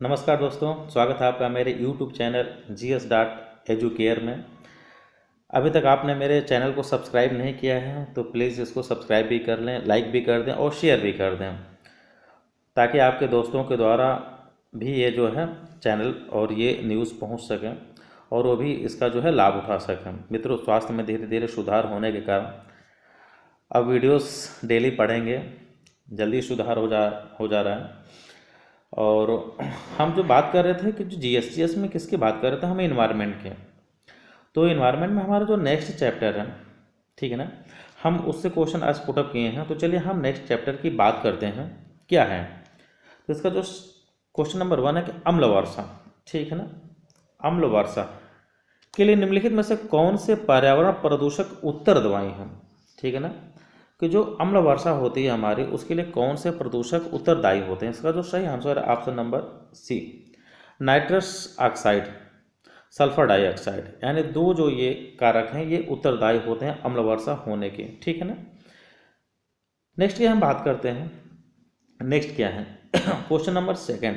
नमस्कार दोस्तों, स्वागत है आपका मेरे YouTube चैनल GS.Educare में। अभी तक आपने मेरे चैनल को सब्सक्राइब नहीं किया है तो प्लीज़ इसको सब्सक्राइब भी कर लें, लाइक भी कर दें और शेयर भी कर दें, ताकि आपके दोस्तों के द्वारा भी ये जो है चैनल और ये न्यूज़ पहुंच सकें और वो भी इसका जो है लाभ उठा सकें। मित्रों, स्वास्थ्य में धीरे धीरे सुधार होने के कारण अब वीडियोस डेली पढ़ेंगे, जल्दी सुधार हो जा रहा है। और हम जो बात कर रहे थे कि जो जीएस में किसकी बात कर रहे थे, हम इन्वायरमेंट के। तो इन्वायरमेंट में हमारा जो नेक्स्ट चैप्टर है, ठीक है ना, हम उससे क्वेश्चन आज पुटअप किए हैं। तो चलिए हम नेक्स्ट चैप्टर की बात करते हैं, क्या है। तो इसका जो क्वेश्चन नंबर 1 है कि अम्ल वर्षा, ठीक है ना, अम्ल वर्षा के लिए निम्नलिखित में से कौन से पर्यावरण प्रदूषक उत्तरदायी हैं, ठीक है ना, कि जो अम्ल वर्षा होती है हमारी, उसके लिए कौन से प्रदूषक उत्तरदायी होते हैं। इसका जो सही आंसर है option number C, nitrous oxide, sulphur dioxide, यानी दो जो ये कारक हैं ये उत्तरदायी होते हैं अम्ल वर्षा होने के, ठीक है ना। नेक्स्ट की हम बात करते हैं, नेक्स्ट क्या है क्वेश्चन नंबर 2,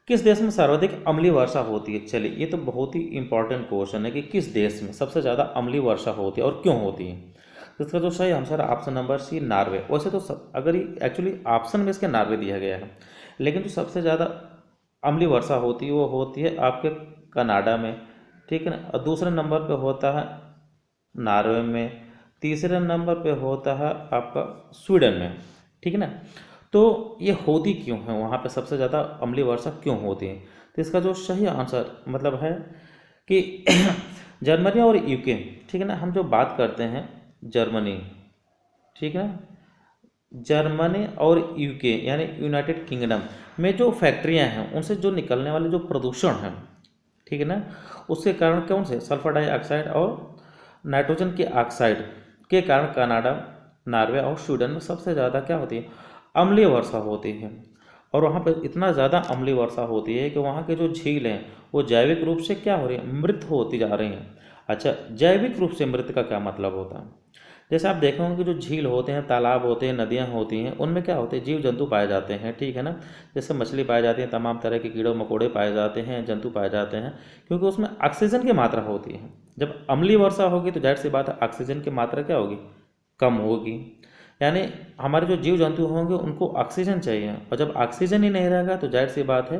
किस देश में सर्वाधिक अम्लीय वर्षा होती है। चलिए, ये तो बहुत ही इंपॉर्टेंट क्वेश्चन है कि किस देश में सबसे ज़्यादा अम्लीय वर्षा होती है और क्यों होती है। तो इसका जो सही आंसर है ऑप्शन नंबर सी, नार्वे। वैसे तो अगर ये एक्चुअली ऑप्शन में इसके नार्वे दिया गया है, लेकिन जो सबसे ज़्यादा अम्लीय वर्षा होती है वो होती है आपके कनाडा में, ठीक है ना, और दूसरे नंबर पे होता है नार्वे में, तीसरे नंबर पे होता है आपका स्वीडन में, ठीक है ना। तो ये होती क्यों है, वहाँ पे सबसे ज़्यादा अम्लीय वर्षा क्यों होती है। तो इसका जो सही आंसर मतलब है कि जर्मनी और यूके, ठीक है ना, हम जो बात करते हैं जर्मनी, ठीक है, जर्मनी और यूके यानी यूनाइटेड किंगडम में जो फैक्ट्रियां हैं उनसे जो निकलने वाले जो प्रदूषण हैं, ठीक है ना, उसके कारण कौन से सल्फर डाइऑक्साइड और नाइट्रोजन के ऑक्साइड के कारण कनाडा, नॉर्वे और स्वीडन में सबसे ज़्यादा क्या होती है, अम्लीय वर्षा होती है। और वहाँ पर इतना ज़्यादा अम्लीय वर्षा होती है कि वहाँ के जो झील हैं वो जैविक रूप से क्या हो रही है, मृत होती जा रही हैं। अच्छा, जैविक रूप से मृत का क्या मतलब होता है। जैसे आप देखे होंगे कि जो झील होते हैं, तालाब होते हैं, नदियाँ होती हैं, उनमें क्या होते हैं, जीव जंतु पाए जाते हैं, ठीक है ना। जैसे मछली पाए जाती हैं, तमाम तरह के कीड़े मकोड़े पाए जाते हैं, जंतु पाए जाते हैं, क्योंकि उसमें ऑक्सीजन की मात्रा होती है। जब अम्लीय वर्षा होगी तो जाहिर सी बात है ऑक्सीजन की मात्रा क्या होगी, कम होगी। यानी हमारे जो जीव जंतु होंगे उनको ऑक्सीजन चाहिए, और जब ऑक्सीजन ही नहीं रहेगा तो जाहिर सी बात है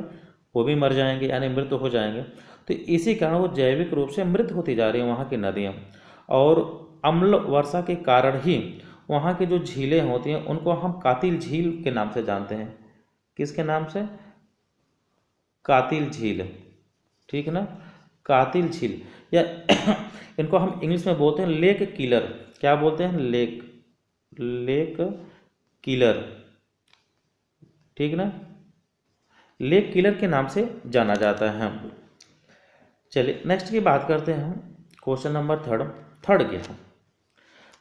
वो भी मर जाएंगे, यानी मृत हो जाएंगे। तो इसी कारण वो जैविक रूप से मृत होती जा रही है वहाँ की नदियाँ। और अम्ल वर्षा के कारण ही वहाँ की जो झीलें होती हैं उनको हम कातिल झील के नाम से जानते हैं। किसके नाम से, कातिल झील, ठीक है ना, कातिल झील, या इनको हम इंग्लिश में बोलते हैं लेक किलर। क्या बोलते हैं, लेक, लेक किलर, ठीक ना, लेक किलर के नाम से जाना जाता है। चलिए नेक्स्ट की बात करते हैं हम, क्वेश्चन नंबर 3 क्या है,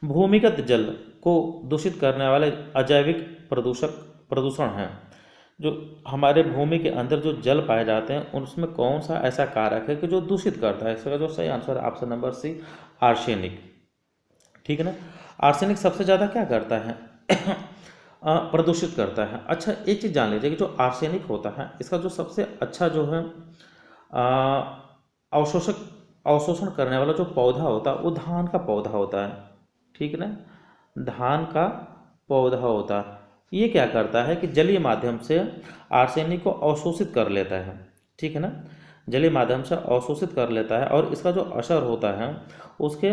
भूमिगत जल को दूषित करने वाले अजैविक प्रदूषण हैं। जो हमारे भूमि के अंदर जो जल पाए जाते हैं उसमें कौन सा ऐसा कारक है कि जो दूषित करता है। इसका जो सही आंसर है ऑप्शन नंबर सी, आर्सेनिक, ठीक है ना। आर्सेनिक सबसे ज़्यादा क्या करता है प्रदूषित करता है। अच्छा, एक चीज़ जान लीजिए कि जो आर्सेनिक होता है इसका जो सबसे अच्छा जो है अवशोषक अवशोषण करने वाला जो पौधा होता है वो धान का पौधा होता है, ठीक है ना, धान का पौधा होता है। ये क्या करता है कि जलीय माध्यम से आर्सेनिक को अवशोषित कर लेता है, ठीक है ना, जलीय माध्यम से अवशोषित कर लेता है, और इसका जो असर होता है उसके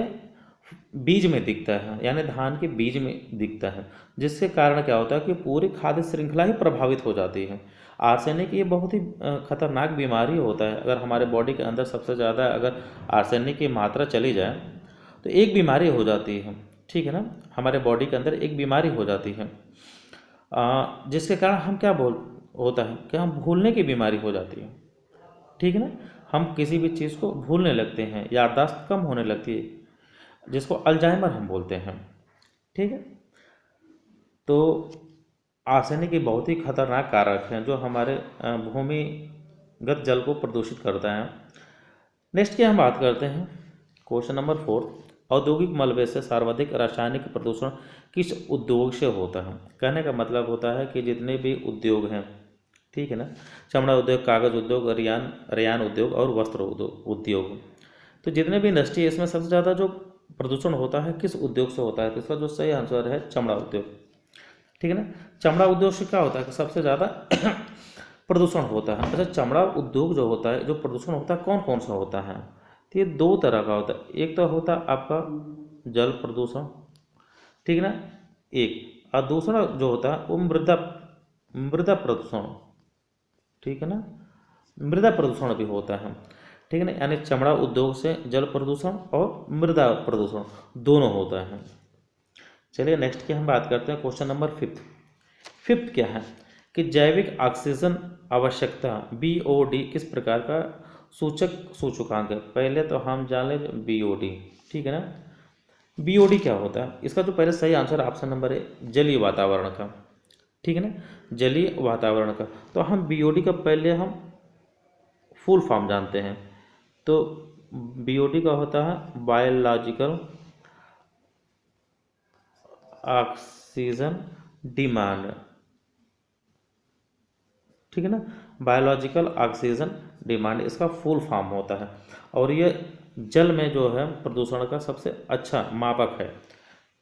बीज में दिखता है, यानी धान के बीज में दिखता है, जिसके कारण क्या होता है कि पूरी खाद्य श्रृंखला ही प्रभावित हो जाती है। आर्सेनिक ये बहुत ही खतरनाक बीमारी होता है। अगर हमारे बॉडी के अंदर सबसे ज़्यादा अगर आर्सेनिक की मात्रा चली जाए तो एक बीमारी हो जाती है, ठीक है ना, हमारे बॉडी के अंदर एक बीमारी हो जाती है, जिसके कारण हम क्या होता है कि हम भूलने की बीमारी हो जाती है, ठीक है ना, हम किसी भी चीज़ को भूलने लगते हैं, याददाश्त कम होने लगती है, जिसको अल्जाइमर हम बोलते हैं, ठीक है। तो आर्सेनिक एक बहुत ही खतरनाक कारक है जो हमारे भूमिगत जल को प्रदूषित करता है। नेक्स्ट की हम बात करते हैं, क्वेश्चन नंबर 4, औद्योगिक मलबे से सर्वाधिक रासायनिक प्रदूषण किस उद्योग से होता है। कहने का मतलब होता है कि जितने भी उद्योग हैं, ठीक है ना। चमड़ा उद्योग, कागज उद्योग, रेयान रेयान उद्योग और वस्त्र उद्योग। तो जितने भी इंडस्ट्री है इसमें सबसे ज़्यादा जो प्रदूषण होता है किस उद्योग से होता है, तो इसका जो सही आंसर है चमड़ा उद्योग। ठीक है ना। चमड़ा उद्योग से क्या होता है कि सबसे ज़्यादा प्रदूषण होता है। अच्छा, चमड़ा उद्योग जो होता है, जो प्रदूषण होता है कौन कौन सा होता है, तो ये दो तरह का होता है। एक तो होता है आपका जल प्रदूषण, ठीक है ना, एक, और दूसरा जो होता है वो मृदा मृदा प्रदूषण, ठीक है ना, मृदा प्रदूषण भी होता है। ठीक है ना, यानी चमड़ा उद्योग से जल प्रदूषण और मृदा प्रदूषण दोनों होता है। चलिए नेक्स्ट की हम बात करते हैं, क्वेश्चन नंबर फिफ्थ। फिफ्थ क्या है कि जैविक ऑक्सीजन आवश्यकता BOD किस प्रकार का सूचकांक है। पहले तो हम जान लें BOD, ठीक है ना। BOD क्या होता है, इसका जो पहले सही आंसर ऑप्शन नंबर है जलीय वातावरण का, ठीक है ना, जलीय वातावरण का। तो हम BOD का पहले हम फुल फॉर्म जानते हैं। तो BOD का होता है बायोलॉजिकल ऑक्सीजन डिमांड, ठीक है ना, बायोलॉजिकल ऑक्सीजन डिमांड इसका फुल फॉर्म होता है। और ये जल में जो है प्रदूषण का सबसे अच्छा मापक है।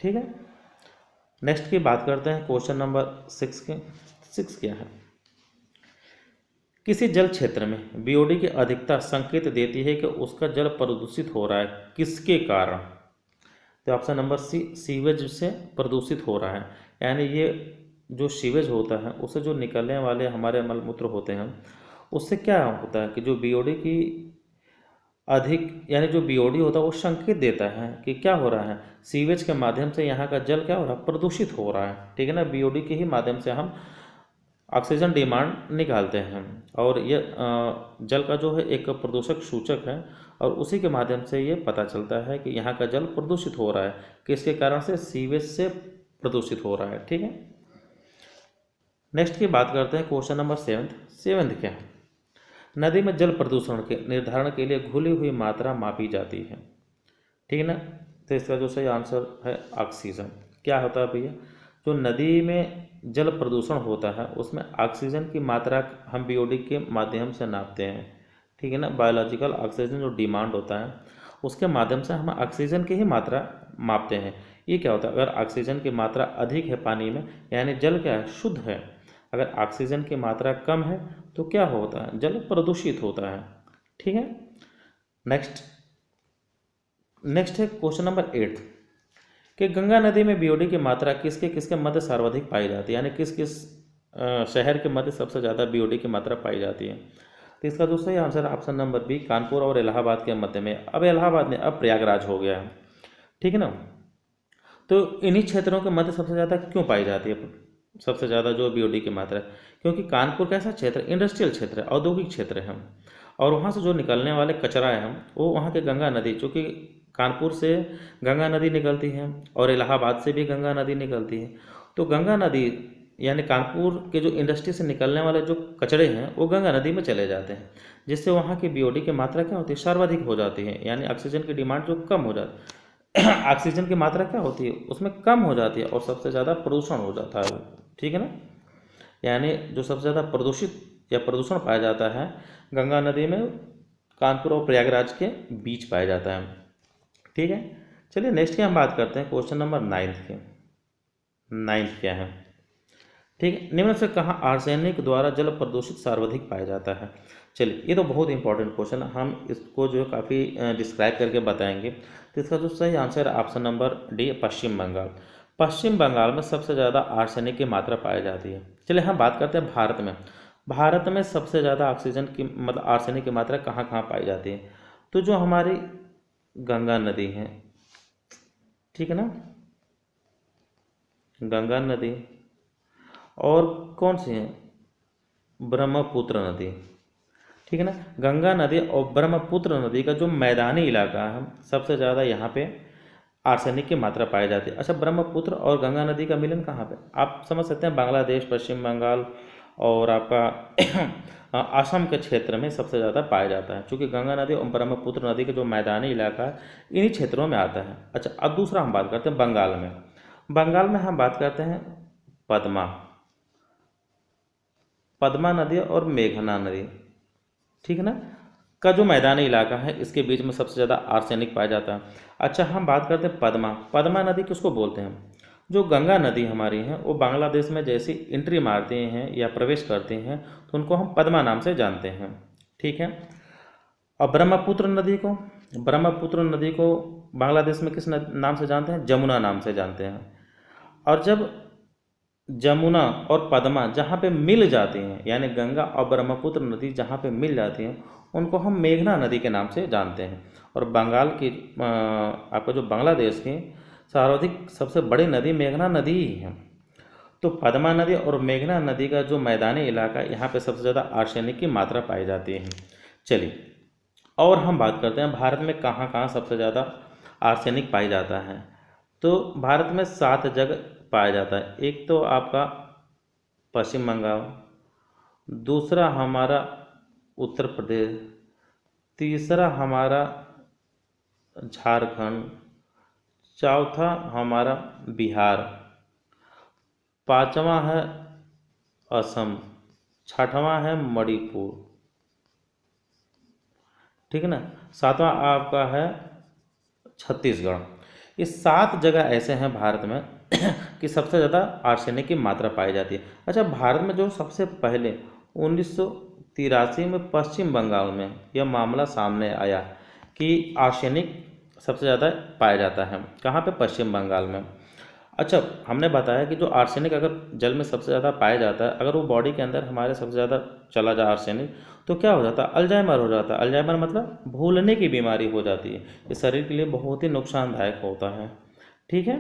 ठीक है। नेक्स्ट की बात करते हैं क्वेश्चन नंबर 6 के। 6 क्या है, किसी जल क्षेत्र में BOD की अधिकता संकेत देती है कि उसका जल प्रदूषित हो रहा है, किसके कारण। तो ऑप्शन नंबर सी, सीवेज से प्रदूषित हो रहा है। यानी ये जो सीवेज होता है उससे जो निकलने वाले हमारे मलमूत्र होते हैं उससे क्या होता है कि जो BOD की अधिक, यानी जो BOD होता है वो संकेत देता है कि क्या हो रहा है, सीवेज के माध्यम से यहाँ का जल क्या हो रहा है, प्रदूषित हो रहा है। ठीक है ना, BOD के ही माध्यम से हम ऑक्सीजन डिमांड निकालते हैं। और ये जल का जो है एक प्रदूषक सूचक है, और उसी के माध्यम से ये पता चलता है कि यहाँ का जल प्रदूषित हो रहा है, किसके कारण से, सीवेज से प्रदूषित हो रहा है। ठीक है। नेक्स्ट की बात करते हैं क्वेश्चन नंबर 7। 7 क्या है, नदी में जल प्रदूषण के निर्धारण के लिए घुली हुई मात्रा मापी जाती है। ठीक है ना। तो इसका जो सही आंसर है ऑक्सीजन। क्या होता है भैया, जो नदी में जल प्रदूषण होता है उसमें ऑक्सीजन की मात्रा हम BOD के माध्यम से नापते हैं। ठीक है ना, बायोलॉजिकल ऑक्सीजन जो डिमांड होता है उसके माध्यम से हम ऑक्सीजन की ही मात्रा मापते हैं। ये क्या होता है, अगर ऑक्सीजन की मात्रा अधिक है पानी में यानी जल क्या है, शुद्ध है। अगर ऑक्सीजन की मात्रा कम है तो क्या होता है, जल प्रदूषित होता है। ठीक है। नेक्स्ट है क्वेश्चन नंबर 8 कि गंगा नदी में BOD की मात्रा किसके किसके मध्य सर्वाधिक पाई जाती है, यानी किस किस शहर के मध्य सबसे ज़्यादा BOD की मात्रा पाई जाती है। तो इसका जो सही आंसर है ऑप्शन नंबर बी, कानपुर और इलाहाबाद के मध्य में। अब इलाहाबाद में अब प्रयागराज हो गया है। ठीक है ना। तो इन्हीं क्षेत्रों के मध्य सबसे ज़्यादा क्यों पाई जाती है सबसे ज़्यादा जो BOD की मात्रा है, क्योंकि कानपुर कैसा क्षेत्र, इंडस्ट्रियल क्षेत्र है, औद्योगिक क्षेत्र है। और वहाँ से जो निकलने वाले कचरा है वो वहाँ के गंगा नदी, चूँकि कानपुर से गंगा नदी निकलती है और इलाहाबाद से भी गंगा नदी निकलती है, तो गंगा नदी यानी कानपुर के जो इंडस्ट्री से निकलने वाले जो कचरे हैं वो गंगा नदी में चले जाते हैं, जिससे वहाँ की BOD की मात्रा क्या होती है, सर्वाधिक हो जाती है। यानी ऑक्सीजन की डिमांड जो कम हो जाती है ऑक्सीजन की मात्रा क्या होती है उसमें कम हो जाती है और सबसे ज़्यादा प्रदूषण हो जाता है वो। ठीक है ना। यानी जो सबसे ज़्यादा प्रदूषित या प्रदूषण पाया जाता है गंगा नदी में, कानपुर और प्रयागराज के बीच पाया जाता है। ठीक है। चलिए नेक्स्ट की हम बात करते हैं क्वेश्चन नंबर 9 के। 9 क्या है, ठीक है, निम्न से कहाँ आर्सेनिक द्वारा जल प्रदूषित सर्वाधिक पाया जाता है। चलिए ये तो बहुत इंपॉर्टेंट क्वेश्चन है, हम इसको जो है काफ़ी डिस्क्राइब करके बताएंगे। तो इसका जो सही आंसर है ऑप्शन नंबर डी, पश्चिम बंगाल। पश्चिम बंगाल में सबसे ज़्यादा आर्सेनिक की मात्रा पाई जाती है। चलिए हम बात करते हैं भारत में। भारत में सबसे ज़्यादा ऑक्सीजन की मतलब आर्सेनिक की मात्रा कहाँ कहाँ पाई जाती है, तो जो हमारी गंगा नदी है, ठीक है ना, गंगा नदी, और कौन सी है, ब्रह्मपुत्र नदी। ठीक है ना, गंगा नदी और ब्रह्मपुत्र नदी का जो मैदानी इलाका है सबसे ज़्यादा यहाँ पे आर्सेनिक की मात्रा पाई जाती है। अच्छा, ब्रह्मपुत्र और गंगा नदी का मिलन कहाँ पे, आप समझ सकते हैं बांग्लादेश, पश्चिम बंगाल और आपका असम के क्षेत्र में सबसे ज़्यादा पाया जाता है, क्योंकि गंगा नदी और ब्रह्मपुत्र नदी का जो मैदानी इलाका है इन्हीं क्षेत्रों में आता है। अच्छा, अब दूसरा हम बात करते हैं बंगाल में। बंगाल में हम बात करते हैं पद्मा, पद्मा नदी और मेघना नदी, ठीक है ना, का जो मैदानी इलाका है इसके बीच में सबसे ज़्यादा आर्सेनिक पाया जाता है। अच्छा, हम बात करते हैं पद्मा। पद्मा नदी किसको बोलते हैं? जो गंगा नदी हमारी है वो बांग्लादेश में जैसी एंट्री मारते हैं या प्रवेश करते हैं तो उनको हम पद्मा नाम से जानते हैं, ठीक है। और ब्रह्मपुत्र नदी को बांग्लादेश में किस नाम से जानते हैं? जमुना नाम से जानते हैं। और जब जमुना और पद्मा जहाँ पे मिल जाती हैं, यानी गंगा और ब्रह्मपुत्र नदी जहाँ पे मिल जाती हैं, उनको हम मेघना नदी के नाम से जानते हैं। और बंगाल की आपका जो बांग्लादेश की सर्वाधिक सबसे बड़ी नदी मेघना नदी ही है। तो पद्मा नदी और मेघना नदी का जो मैदानी इलाका, यहाँ पे सबसे ज़्यादा आर्सेनिक की मात्रा पाई जाती है। चलिए, और हम बात करते हैं भारत में कहाँ कहाँ सबसे ज़्यादा आर्सेनिक पाई जाता है। तो भारत में 7 जगह पाया जाता है। एक तो आपका पश्चिम बंगाल, दूसरा हमारा उत्तर प्रदेश, तीसरा हमारा झारखंड, चौथा हमारा बिहार, पांचवा है असम, छठवां है मणिपुर, ठीक है ना, सातवां आपका है छत्तीसगढ़। ये 7 जगह ऐसे हैं भारत में कि सबसे ज़्यादा आर्सेनिक की मात्रा पाई जाती है। अच्छा, भारत में जो सबसे पहले 1983 में पश्चिम बंगाल में यह मामला सामने आया कि आर्सेनिक सबसे ज़्यादा पाया जाता है, कहाँ पे? पश्चिम बंगाल में। अच्छा, हमने बताया कि जो आर्सेनिक अगर जल में सबसे ज़्यादा पाया जाता है, अगर वो बॉडी के अंदर हमारे सबसे ज़्यादा चला जाए आर्सेनिक, तो क्या हो जाता है? अल्जाइमर हो जाता है। अल्जाइमर मतलब भूलने की बीमारी हो जाती है। ये शरीर के लिए बहुत ही नुकसानदायक होता है, ठीक है।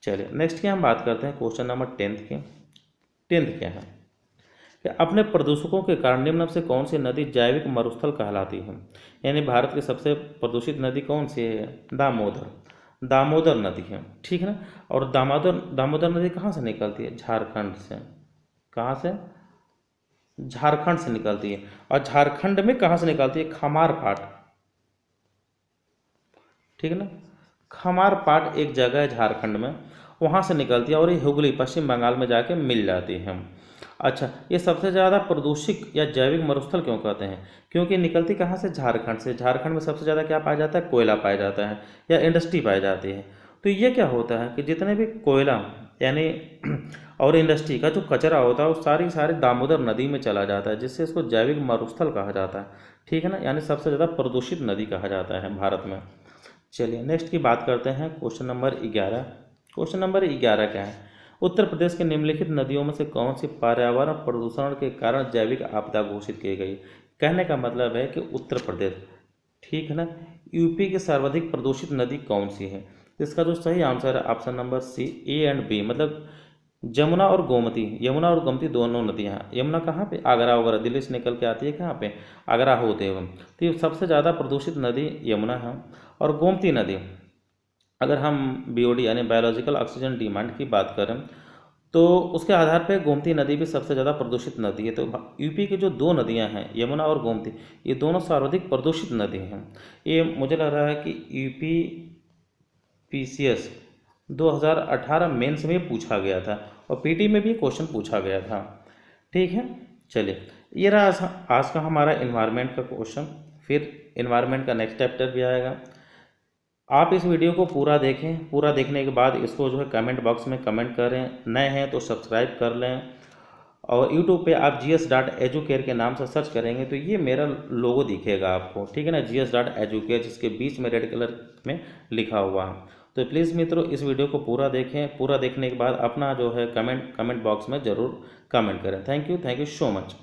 चलिए, नेक्स्ट की हम बात करते हैं क्वेश्चन नंबर 10 की। 10 क्या है कि अपने प्रदूषकों के कारण निम्न से कौन सी नदी जैविक मरुस्थल कहलाती है? यानी भारत की सबसे प्रदूषित नदी कौन सी है? दामोदर नदी है, ठीक है ना। और दामोदर नदी कहाँ से निकलती है? झारखंड से। कहाँ से? झारखंड से निकलती है। और झारखंड में कहाँ से निकलती है? खमारपाट, ठीक है ना। खमारपाट एक जगह है झारखंड में, वहाँ से निकलती है और ये हुगली पश्चिम बंगाल में जाके मिल जाती है। अच्छा, ये सबसे ज़्यादा प्रदूषित या जैविक मरुस्थल क्यों कहते हैं? क्योंकि निकलती कहाँ से? झारखंड से। झारखंड में सबसे ज़्यादा क्या पाया जाता है? कोयला पाया जाता है या इंडस्ट्री पाई जाती है। तो ये क्या होता है कि जितने भी कोयला यानी और इंडस्ट्री का जो कचरा होता है वो सारी दामोदर नदी में चला जाता है, जिससे इसको जैविक मरुस्थल कहा जाता है, ठीक है ना। यानी सबसे ज़्यादा प्रदूषित नदी कहा जाता है भारत में। चलिए, नेक्स्ट की बात करते हैं क्वेश्चन नंबर 11। क्वेश्चन नंबर 11 क्या है? उत्तर प्रदेश के निम्नलिखित नदियों में से कौन सी पर्यावरण प्रदूषण के कारण जैविक आपदा घोषित की गई? कहने का मतलब है कि उत्तर प्रदेश, ठीक है ना। यूपी की सर्वाधिक प्रदूषित नदी कौन सी है? इसका जो सही आंसर है option number C, A and B, मतलब यमुना और गोमती दोनों नदियाँ हैं। यमुना कहाँ पे? आगरा वगैरह दिल्ली से निकल के आती है, कहाँ पे? आगरा होते हुए। तो ये सबसे ज़्यादा प्रदूषित नदी यमुना है। और गोमती नदी, अगर हम बीओडी यानी बायोलॉजिकल ऑक्सीजन डिमांड की बात करें तो उसके आधार पर गोमती नदी भी सबसे ज़्यादा प्रदूषित नदी है। तो यूपी की जो 2 नदियां हैं यमुना और गोमती, ये दोनों सर्वाधिक प्रदूषित नदी हैं। ये मुझे लग रहा है कि यूपी पीसीएस 2018 मेंस में पूछा गया था और पीटी में भी क्वेश्चन पूछा गया था, ठीक है। चलिए, ये रहा आज का हमारा इन्वायरमेंट का क्वेश्चन। फिर इन्वायरमेंट का नेक्स्ट चैप्टर भी आएगा। आप इस वीडियो को पूरा देखें, पूरा देखने के बाद इसको जो है कमेंट बॉक्स में कमेंट करें। नए हैं तो सब्सक्राइब कर लें। और यूट्यूब पे आप gs.educare के नाम से सर्च करेंगे तो ये मेरा लोगो दिखेगा आपको, ठीक है ना, gs.educare, जिसके बीच में रेड कलर में लिखा हुआ है। तो प्लीज़ मित्रों, इस वीडियो को पूरा देखें। पूरा देखने के बाद अपना जो है कमेंट बॉक्स में ज़रूर कमेंट करें। Thank you so much.